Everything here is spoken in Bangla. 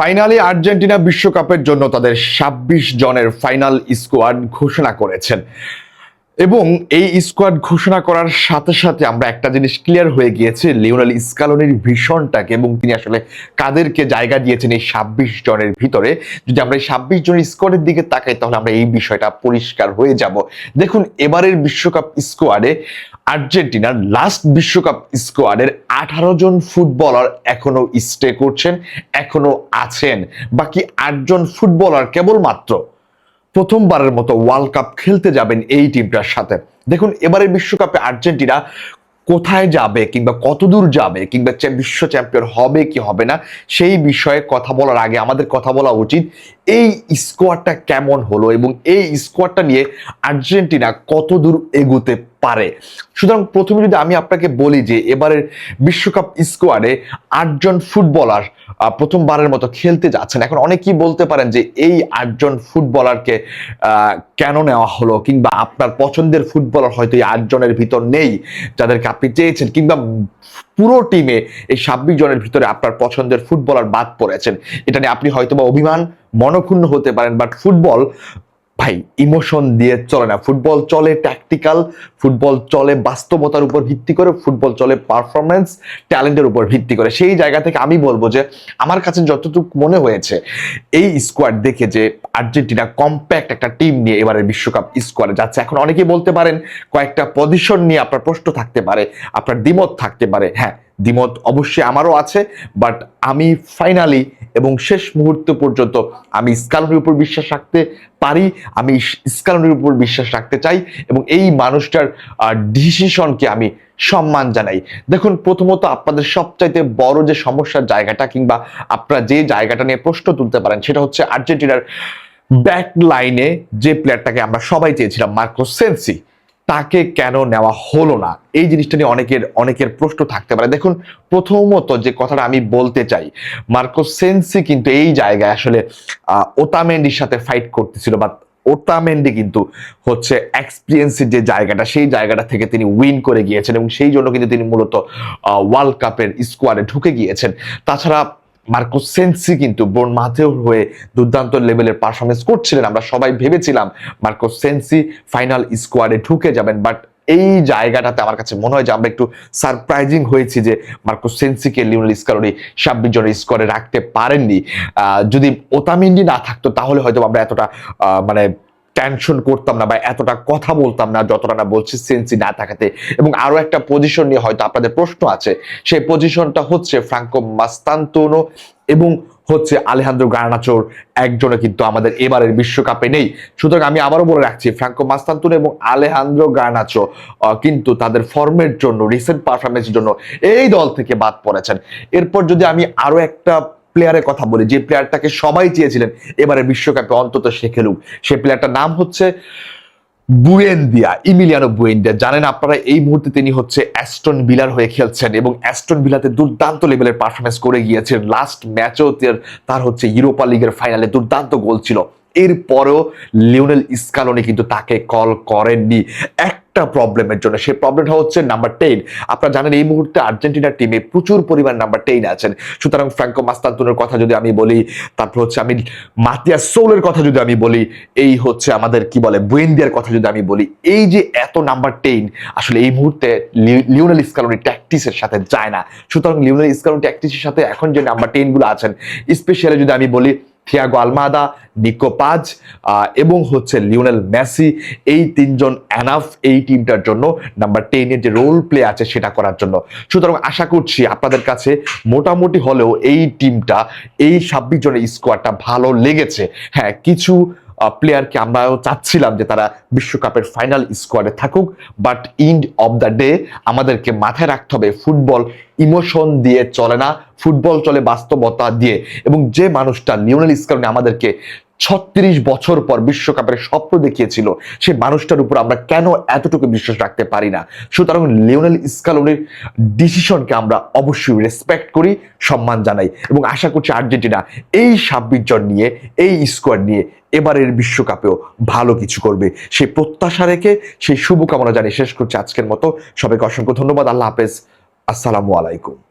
ফাইনালি আর্জেন্টিনা বিশ্বকাপের জন্য তাদের ২৬ জনের ফাইনাল স্কোয়াড ঘোষণা করেছেন এবং এই স্কোয়াড ঘোষণা করার সাথে সাথে আমরা একটা জিনিস ক্লিয়ার হয়ে গিয়েছে লিওনেল স্কালোনির ভিশনটাকে এবং তিনি আসলে কাদেরকে জায়গা দিয়েছেন এই ২৬ জনের ভিতরে। যদি আমরা এই ২৬ জনের স্কোয়াডের দিকে তাকাই তাহলে আমরা এই বিষয়টা পরিষ্কার হয়ে যাব। দেখুন, এবারের বিশ্বকাপ স্কোয়াডে আর্জেন্টিনার লাস্ট বিশ্বকাপ স্কোয়াডের 18 জন ফুটবলার এখনো স্টে করছেন, এখনো আছেন। বাকি 8 জন ফুটবলার কেবলমাত্র প্রথমবারের মতো ওয়ার্ল্ড কাপ খেলতে যাবেন এই টিমটার সাথে। দেখুন, এবারের বিশ্বকাপে আর্জেন্টিনা কোথায় যাবে কিংবা কতদূর যাবে কিংবা বিশ্ব চ্যাম্পিয়ন হবে কি হবে না সেই বিষয়ে কথা বলার আগে আমাদের কথা বলা উচিত এই স্কোয়াডটা কেমন হলো এবং এই স্কোয়াডটা নিয়ে আর্জেন্টিনা কতদূর এগোতে পারে। সুতরাং প্রথমে যদি আমি আপনাকে বলি যে এবারের বিশ্বকাপ স্কোয়াডে 8 জন ফুটবলার প্রথমবারের মতো খেলতে যাচ্ছেন। এখন অনেকেই বলতে পারেন যে এই 8 জন ফুটবলারকে কেন নেওয়া হলো, কিংবা আপনার পছন্দের ফুটবলার হয়তো এই 8 জনের ভিতর নেই যাদেরকে আপনি চেয়েছেন, কিংবা পুরো টিমে এই 26 জনের ভিতরে আপনার পছন্দের ফুটবলার বাদ পড়েছেন। এটা নিয়ে আপনি হয়তোবা অভিমান মনক্ষুণ্ণ হতে পারেন, বাট ফুটবল ভাই ইমোশন দিয়ে চলে না। ফুটবল চলে ট্যাকটিক্যাল, ফুটবল চলে বাস্তবতার উপর ভিত্তি করে, ফুটবল চলে পারফরমেন্স ট্যালেন্টের উপর ভিত্তি করে। সেই জায়গা থেকে আমি বলবো যে আমার কাছে যতটুকু মনে হয়েছে এই স্কোয়াড দেখে যে আর্জেন্টিনা কম্প্যাক্ট একটা টিম নিয়ে এবারে বিশ্বকাপ স্কোয়াডে যাচ্ছে। এখন অনেকেই বলতে পারেন কয়েকটা পজিশন নিয়ে আপনার প্রশ্ন থাকতে পারে, আপনার দ্বিমত থাকতে পারে। হ্যাঁ, দ্বিমত অবশ্যই আমারও আছে, বাট আমি ফাইনালি এবং শেষ মুহূর্ত পর্যন্ত আমি স্কালোনির উপর বিশ্বাস রাখতে পারি, আমি স্কালোনির উপর বিশ্বাস রাখতে চাই এবং এই মানুষটার ডিসিশনকে আমি সম্মান জানাই। দেখুন, প্রথমত আপনাদের সবচাইতে বড় যে সমস্যার জায়গাটা কিংবা আপনারা যে জায়গাটা নিয়ে প্রশ্ন তুলতে পারেন সেটা হচ্ছে আর্জেন্টিনার ব্যাক লাইনে যে প্লেয়ারটাকে আমরা সবাই চেয়েছিলাম মার্কো সেনসি, তাকে কেন নেওয়া হলো না। এই জিনিসটা নিয়ে অনেকের প্রশ্ন থাকতে পারে। দেখুন, প্রথমত যে কথাটা আমি বলতে চাই, মার্কো সেনসি কিন্তু এই জায়গায় আসলে ওতামেন্ডির সাথে ফাইট করতেছিল, বা ওতামেন্ডি কিন্তু হচ্ছে এক্সপিরিয়েন্সের যে জায়গাটা সেই জায়গাটা থেকে তিনি উইন করে গিয়েছেন এবং সেই জন্য কিন্তু তিনি মূলত ওয়ার্ল্ড কাপের স্কোয়াডে ঢুকে গিয়েছেন। তাছাড়া মার্কো সেনসি কিন্তু বোর্নমাউথের হয়ে দুর্দান্ত লেভেলের পারফরমেন্স করছিলেন। আমরা সবাই ভেবেছিলাম মার্কো সেনসি ফাইনাল স্কোয়াডে ঢুকে যাবেন, বাট এই জায়গাটাতে আমার কাছে মনে হয় যে আমরা একটু সারপ্রাইজিং হয়েছি যে মার্কো সেনসিকে লিওনেল স্কালোনি 26 জনের স্কোয়াডে রাখতে পারেননি। যদি ওতামেন্ডি না থাকতো তাহলে হয়তো আমরা এতটা মানে টেনশন করতাম না বা এতটা কথা বলতাম না যতটা না বলছি সেনসি না থাকাতে। এবং আরো একটা পজিশন নিয়ে হয়তো আপনাদের প্রশ্ন আছে, সেই পজিশনটা হচ্ছে ফ্রাঙ্কো মাস্তান্তোনো এবং হচ্ছে আলেহান্দ্রো গার্নাচোর একজনে কিন্তু আমাদের এবারের বিশ্বকাপে নেই। সুতরাং আমি আবারও বলে রাখছি, ফ্রাঙ্কো মাস্তান্তোনো এবং আলেহান্দ্রো গার্নাচো কিন্তু তাদের ফর্মের জন্য, রিসেন্ট পারফরমেন্সের জন্য এই দল থেকে বাদ পড়েছেন। এরপর যদি আমি আরো একটা প্লেয়ারের কথা বলি, যে প্লেয়ারটাকে সবাই চেয়েছিলেন এবারে বিশ্বকাপে অন্তত সে খেলুক, সেই প্লেয়ারটার নাম হচ্ছে বুয়েন্দিয়া, ইমিলিয়ানো বুয়েন্দিয়া। জানেন আপনারা এই মুহূর্তে তিনি হচ্ছে অ্যাস্টন ভিলার হয়ে খেলছেন এবং অ্যাস্টন ভিলাতে দুর্দান্ত লেভেলের পারফরমেন্স করে গিয়েছেন। লাস্ট ম্যাচেও তার হচ্ছে ইউরোপা লিগের ফাইনালে দুর্দান্ত গোল ছিল। এরপরেও লিওনেল স্কালোনি কিন্তু তাকে কল করেননি একটা প্রবলেমের জন্য। সেই প্রবলেমটা হচ্ছে নাম্বার 10। আপনারা জানেন এই মুহূর্তে আর্জেন্টিনার টিমে প্রচুর পরিমাণ নাম্বার 10 আছেন। সুতরাং ফ্রাঙ্কো মাস্তান্তোনোর কথা যদি আমি বলি, তারপর হচ্ছে আমি মাতিয়াস সোলের কথা যদি আমি বলি, এই হচ্ছে আমাদের কি বলে বুয়েন্দিয়ার কথা যদি আমি বলি, এই যে এত নাম্বার 10 আসলে এই মুহূর্তে লিওনেল স্কালোনি ট্যাকটিক্সের সাথে যায় না। সুতরাং লিওনেল স্কালোনি ট্যাকটিক্সের সাথে এখন যে নাম্বার 10 গুলো আছেন, স্পেশালি যদি আমি বলি থিয়াগো আলমাদা, নিকো পাজ এবং হচ্ছে লিওনেল মেসি, এই 3 জন এনাফ এই টিমটার জন্য নাম্বার 10 এর যে রোল প্লে আছে সেটা করার জন্য। সুতরাং আশা করছি আপনাদের কাছে মোটামুটি হলেও এই টিমটা, এই 26 জনের স্কোয়াডটা ভালো লেগেছে। হ্যাঁ, কিছু প্লেয়ারকে আমরাও চাচ্ছিলাম যে তারা বিশ্বকাপের ফাইনাল স্কোয়াডে থাকুক, but end of the day আমাদেরকে মাথায় রাখতে হবে ফুটবল ইমোশন দিয়ে চলে না, ফুটবল চলে বাস্তবতা দিয়ে। এবং যে মানুষটা লিওনেল স্কালোনি আমাদেরকে 36 বছর পর বিশ্বকাপের স্বপ্ন দেখিয়েছিল, সেই মানুষটার উপর আমরা কেন এতটুকু বিশ্বাস রাখতে পারি না? সুতরাং লিওনেল স্কালোনির ডিসিশনকে আমরা অবশ্যই রেসপেক্ট করি, সম্মান জানাই এবং আশা করছি আর্জেন্টিনা এই 26 জন নিয়ে, এই স্কোয়াড নিয়ে এবারের বিশ্বকাপেও ভালো কিছু করবে সেই প্রত্যাশা রেখে, সেই শুভকামনা জানিয়ে শেষ করছি আজকের মতো। সবাইকে অসংখ্য ধন্যবাদ। আল্লাহ হাফেজ। আসসালামু আলাইকুম।